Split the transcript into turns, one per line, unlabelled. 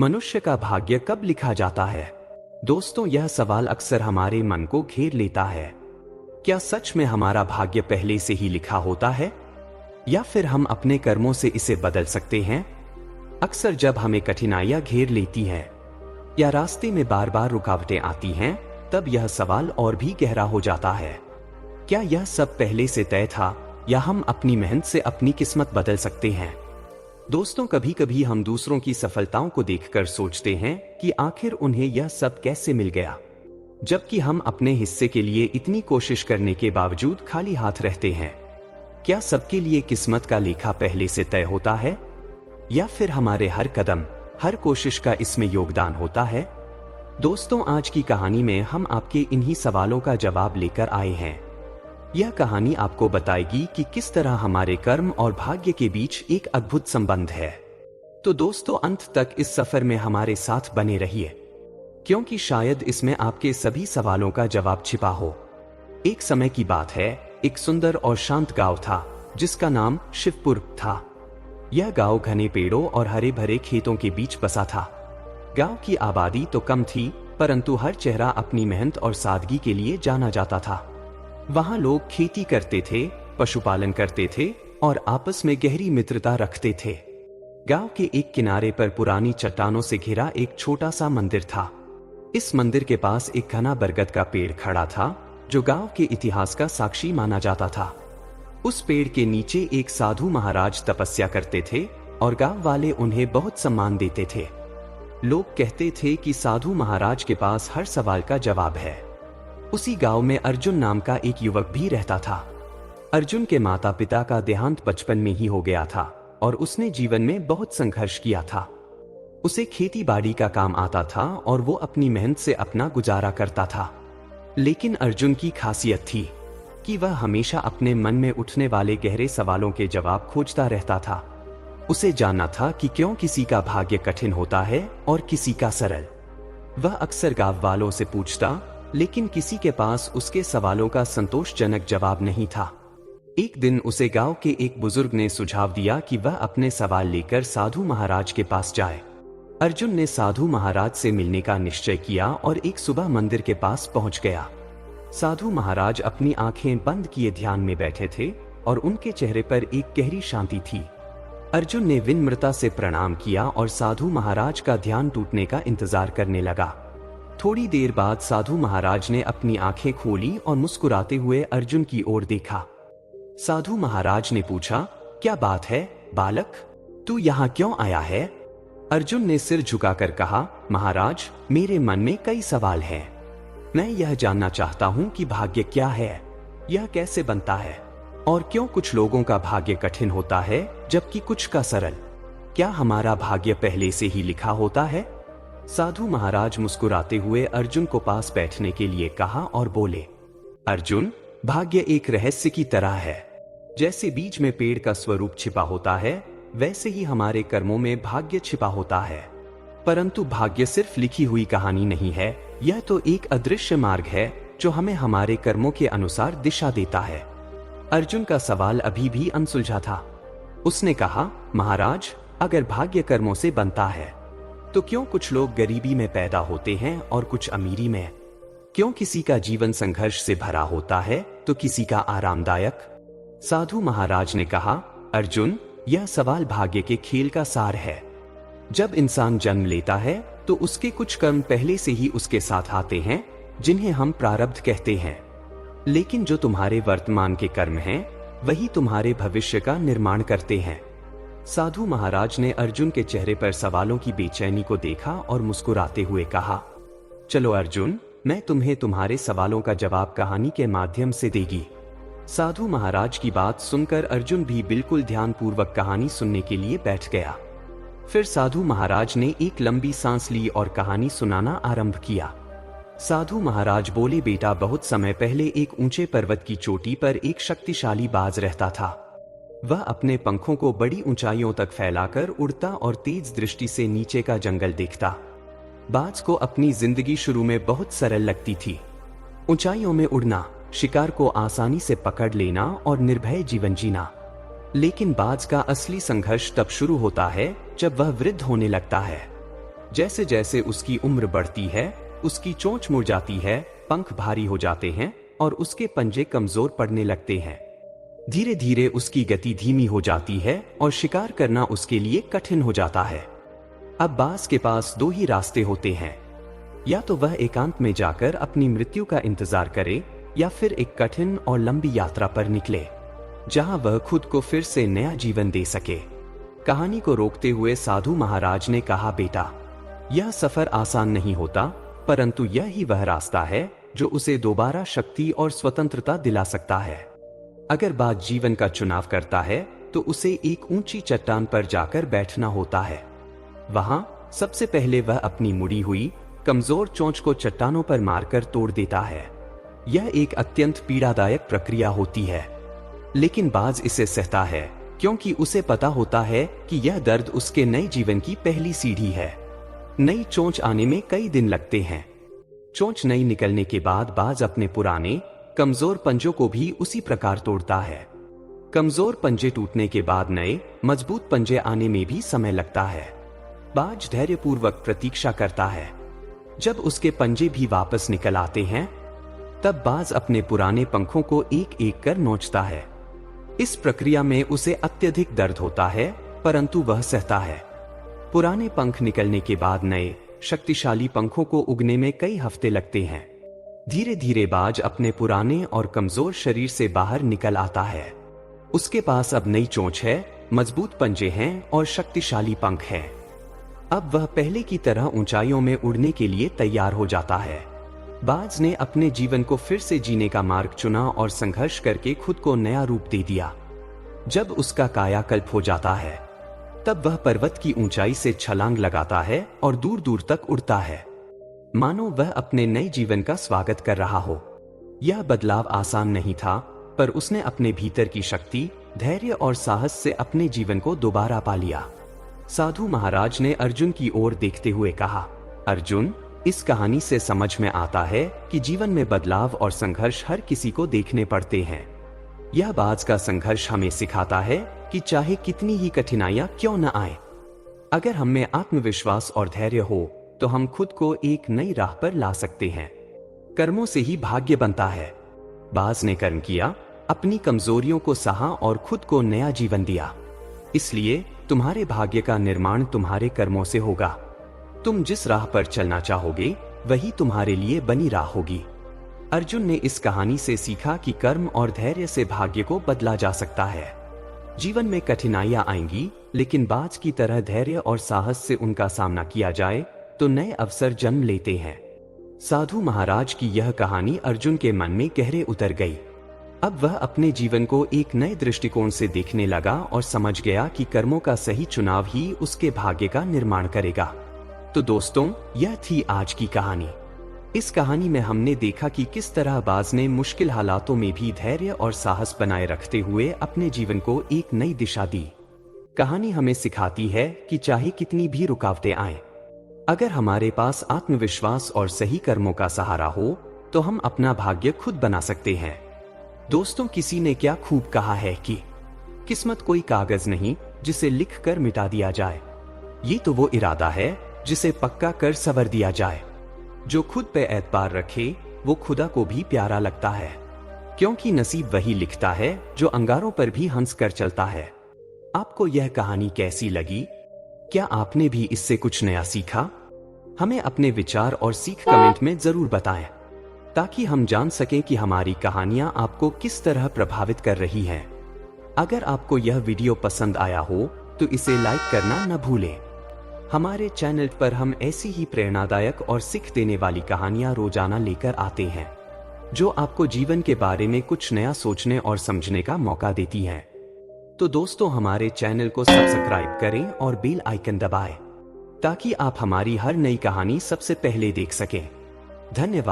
मनुष्य का भाग्य कब लिखा जाता है? दोस्तों, यह सवाल अक्सर हमारे मन को घेर लेता है। क्या सच में हमारा भाग्य पहले से ही लिखा होता है, या फिर हम अपने कर्मों से इसे बदल सकते हैं? अक्सर जब हमें कठिनाइयां घेर लेती हैं या रास्ते में बार बार रुकावटें आती हैं, तब यह सवाल और भी गहरा हो जाता है। क्या यह सब पहले से तय था, या हम अपनी मेहनत से अपनी किस्मत बदल सकते हैं? दोस्तों, कभी कभी हम दूसरों की सफलताओं को देखकर सोचते हैं कि आखिर उन्हें यह सब कैसे मिल गया, जबकि हम अपने हिस्से के लिए इतनी कोशिश करने के बावजूद खाली हाथ रहते हैं। क्या सबके लिए किस्मत का लेखा पहले से तय होता है, या फिर हमारे हर कदम, हर कोशिश का इसमें योगदान होता है? दोस्तों, आज की कहानी में हम आपके इन्हीं सवालों का जवाब लेकर आए हैं। यह कहानी आपको बताएगी कि किस तरह हमारे कर्म और भाग्य के बीच एक अद्भुत संबंध है। तो दोस्तों, अंत तक इस सफर में हमारे साथ बने रहिए, क्योंकि शायद इसमें आपके सभी सवालों का जवाब छिपा हो। एक समय की बात है, एक सुंदर और शांत गांव था जिसका नाम शिवपुर था। यह गांव घने पेड़ों और हरे भरे खेतों के बीच बसा था। गांव की आबादी तो कम थी, परंतु हर चेहरा अपनी मेहनत और सादगी के लिए जाना जाता था। वहां लोग खेती करते थे, पशुपालन करते थे और आपस में गहरी मित्रता रखते थे। गांव के एक किनारे पर पुरानी चट्टानों से घिरा एक छोटा सा मंदिर था। इस मंदिर के पास एक घना बरगद का पेड़ खड़ा था, जो गांव के इतिहास का साक्षी माना जाता था। उस पेड़ के नीचे एक साधु महाराज तपस्या करते थे और गांव वाले उन्हें बहुत सम्मान देते थे। लोग कहते थे कि साधु महाराज के पास हर सवाल का जवाब है। उसी गांव में अर्जुन नाम का एक युवक भी रहता था। अर्जुन के माता पिता का देहांत बचपन में ही हो गया था और उसने जीवन में बहुत संघर्ष किया था। उसे खेती बाड़ी का काम आता था और वो अपनी मेहनत से अपना गुजारा करता था। लेकिन अर्जुन की खासियत थी कि वह हमेशा अपने मन में उठने वाले गहरे सवालों के जवाब खोजता रहता था। उसे जानना था कि क्यों किसी का भाग्य कठिन होता है और किसी का सरल। वह अक्सर गांव वालों से पूछता, लेकिन किसी के पास उसके सवालों का संतोषजनक जवाब नहीं था। एक दिन उसे गांव के एक बुजुर्ग ने सुझाव दिया कि वह अपने सवाल लेकर साधु महाराज के पास जाए। अर्जुन ने साधु महाराज से मिलने का निश्चय किया और एक सुबह मंदिर के पास पहुंच गया। साधु महाराज अपनी आंखें बंद किए ध्यान में बैठे थे और उनके चेहरे पर एक गहरी शांति थी। अर्जुन ने विनम्रता से प्रणाम किया और साधु महाराज का ध्यान टूटने का इंतजार करने लगा। थोड़ी देर बाद साधु महाराज ने अपनी आंखें खोली और मुस्कुराते हुए अर्जुन की ओर देखा। साधु महाराज ने पूछा, क्या बात है बालक, तू यहाँ क्यों आया है? अर्जुन ने सिर झुकाकर कहा, महाराज, मेरे मन में कई सवाल हैं। मैं यह जानना चाहता हूँ कि भाग्य क्या है, यह कैसे बनता है, और क्यों कुछ लोगों का भाग्य कठिन होता है जबकि कुछ का सरल। क्या हमारा भाग्य पहले से ही लिखा होता है? साधु महाराज मुस्कुराते हुए अर्जुन को पास बैठने के लिए कहा और बोले, अर्जुन, भाग्य एक रहस्य की तरह है। जैसे बीज में पेड़ का स्वरूप छिपा होता है, वैसे ही हमारे कर्मों में भाग्य छिपा होता है। परंतु भाग्य सिर्फ लिखी हुई कहानी नहीं है, यह तो एक अदृश्य मार्ग है जो हमें हमारे कर्मों के अनुसार दिशा देता है। अर्जुन का सवाल अभी भी अनसुलझा था। उसने कहा, महाराज, अगर भाग्य कर्मों से बनता है तो क्यों कुछ लोग गरीबी में पैदा होते हैं और कुछ अमीरी में? क्यों किसी का जीवन संघर्ष से भरा होता है तो किसी का आरामदायक? साधु महाराज ने कहा, अर्जुन, यह सवाल भाग्य के खेल का सार है। जब इंसान जन्म लेता है तो उसके कुछ कर्म पहले से ही उसके साथ आते हैं, जिन्हें हम प्रारब्ध कहते हैं। लेकिन जो तुम्हारे वर्तमान के कर्म हैं, वही तुम्हारे भविष्य का निर्माण करते हैं। साधु महाराज ने अर्जुन के चेहरे पर सवालों की बेचैनी को देखा और मुस्कुराते हुए कहा, चलो अर्जुन, मैं तुम्हें तुम्हारे सवालों का जवाब कहानी के माध्यम से देगी। साधु महाराज की बात सुनकर अर्जुन भी बिल्कुल ध्यानपूर्वक कहानी सुनने के लिए बैठ गया। फिर साधु महाराज ने एक लंबी सांस ली और कहानी सुनाना आरंभ किया। साधु महाराज बोले, बेटा, बहुत समय पहले एक ऊंचे पर्वत की चोटी पर एक शक्तिशाली बाज रहता था। वह अपने पंखों को बड़ी ऊंचाइयों तक फैलाकर उड़ता और तेज दृष्टि से नीचे का जंगल देखता। बाज को अपनी जिंदगी शुरू में बहुत सरल लगती थी। ऊंचाइयों में उड़ना, शिकार को आसानी से पकड़ लेना और निर्भय जीवन जीना। लेकिन बाज का असली संघर्ष तब शुरू होता है जब वह वृद्ध होने लगता है। जैसे जैसे उसकी उम्र बढ़ती है, उसकी चोंच मुड़ जाती है, पंख भारी हो जाते हैं और उसके पंजे कमजोर पड़ने लगते हैं। धीरे धीरे उसकी गति धीमी हो जाती है और शिकार करना उसके लिए कठिन हो जाता है। अब बाज के पास दो ही रास्ते होते हैं, या तो वह एकांत में जाकर अपनी मृत्यु का इंतजार करे या फिर एक कठिन और लंबी यात्रा पर निकले, जहां वह खुद को फिर से नया जीवन दे सके। कहानी को रोकते हुए साधु महाराज ने कहा, बेटा, यह सफर आसान नहीं होता, परंतु यह ही वह रास्ता है जो उसे दोबारा शक्ति और स्वतंत्रता दिला सकता है। अगर बाज जीवन का चुनाव करता है तो उसे एक ऊंची चट्टान पर जाकर बैठना होता है। वहां सबसे पहले वह अपनी मुड़ी हुई कमजोर चोंच को चट्टानों पर मारकर तोड़ देता है। यह एक अत्यंत पीड़ादायक प्रक्रिया होती है, लेकिन बाज इसे सहता है क्योंकि उसे पता होता है कि यह दर्द उसके नए जीवन की पहली सीढ़ी है। नई चोंच आने में कई दिन लगते हैं। चोंच नई निकलने के बाद बाज अपने पुराने कमजोर पंजों को भी उसी प्रकार तोड़ता है। कमजोर पंजे टूटने के बाद नए मजबूत पंजे आने में भी समय लगता है। बाज धैर्यपूर्वक प्रतीक्षा करता है। जब उसके पंजे भी वापस निकल आते हैं, तब बाज अपने पुराने पंखों को एक एक कर नोचता है। इस प्रक्रिया में उसे अत्यधिक दर्द होता है, परंतु वह सहता है। पुराने पंख निकलने के बाद नए शक्तिशाली पंखों को उगने में कई हफ्ते लगते हैं। धीरे धीरे बाज अपने पुराने और कमजोर शरीर से बाहर निकल आता है। उसके पास अब नई चोंच है, मजबूत पंजे हैं और शक्तिशाली पंख हैं। अब वह पहले की तरह ऊंचाइयों में उड़ने के लिए तैयार हो जाता है। बाज ने अपने जीवन को फिर से जीने का मार्ग चुना और संघर्ष करके खुद को नया रूप दे दिया। जब उसका कायाकल्प हो जाता है, तब वह पर्वत की ऊंचाई से छलांग लगाता है और दूर दूर तक उड़ता है, मानो वह अपने नए जीवन का स्वागत कर रहा हो। यह बदलाव आसान नहीं था, पर उसने अपने भीतर की शक्ति, धैर्य और साहस से अपने जीवन को दोबारा पा लिया। साधु महाराज ने अर्जुन की ओर देखते हुए कहा, अर्जुन, इस कहानी से समझ में आता है कि जीवन में बदलाव और संघर्ष हर किसी को देखने पड़ते हैं। यह बाज का संघर्ष हमें सिखाता है कि चाहे कितनी ही कठिनाइयां क्यों न आए, अगर हम में आत्मविश्वास और धैर्य हो तो हम खुद को एक नई राह पर ला सकते हैं। कर्मों से ही भाग्य बनता है। बाज ने कर्म किया, अपनी कमजोरियों को सहा और खुद को नया जीवन दिया। इसलिए तुम्हारे भाग्य का निर्माण तुम्हारे कर्मों से होगा। तुम जिस राह पर चलना चाहोगे वही तुम्हारे लिए बनी राह होगी। अर्जुन ने इस कहानी से सीखा कि कर्म और धैर्य से भाग्य को बदला जा सकता है। जीवन में कठिनाइयां आएंगी, लेकिन बाज की तरह धैर्य और साहस से उनका सामना किया जाए तो नए अवसर जन्म लेते हैं। साधु महाराज की यह कहानी अर्जुन के मन में गहरे उतर गई। अब वह अपने जीवन को एक नए दृष्टिकोण से देखने लगा और समझ गया कि कर्मों का सही चुनाव ही उसके भाग्य का निर्माण करेगा। तो दोस्तों, यह थी आज की कहानी। इस कहानी में हमने देखा कि किस तरह बाज ने मुश्किल हालातों में भी धैर्य और साहस बनाए रखते हुए अपने जीवन को एक नई दिशा दी। कहानी हमें सिखाती है कि चाहे कितनी भी रुकावटें आएं, अगर हमारे पास आत्मविश्वास और सही कर्मों का सहारा हो तो हम अपना भाग्य खुद बना सकते हैं। दोस्तों, किसी ने क्या खूब कहा है कि किस्मत कोई कागज नहीं जिसे लिख कर मिटा दिया जाए, ये तो वो इरादा है जिसे पक्का कर संवर दिया जाए। जो खुद पे एतबार रखे वो खुदा को भी प्यारा लगता है, क्योंकि नसीब वही लिखता है जो अंगारों पर भी हंस कर चलता है। आपको यह कहानी कैसी लगी? क्या आपने भी इससे कुछ नया सीखा? हमें अपने विचार और सीख कमेंट में जरूर बताएं, ताकि हम जान सकें कि हमारी कहानियां आपको किस तरह प्रभावित कर रही हैं। अगर आपको यह वीडियो पसंद आया हो तो इसे लाइक करना न भूलें। हमारे चैनल पर हम ऐसी ही प्रेरणादायक और सीख देने वाली कहानियां रोजाना लेकर आते हैं, जो आपको जीवन के बारे में कुछ नया सोचने और समझने का मौका देती हैं। तो दोस्तों, हमारे चैनल को सब्सक्राइब करें और बेल आइकन दबाएं, ताकि आप हमारी हर नई कहानी सबसे पहले देख सकें। धन्यवाद।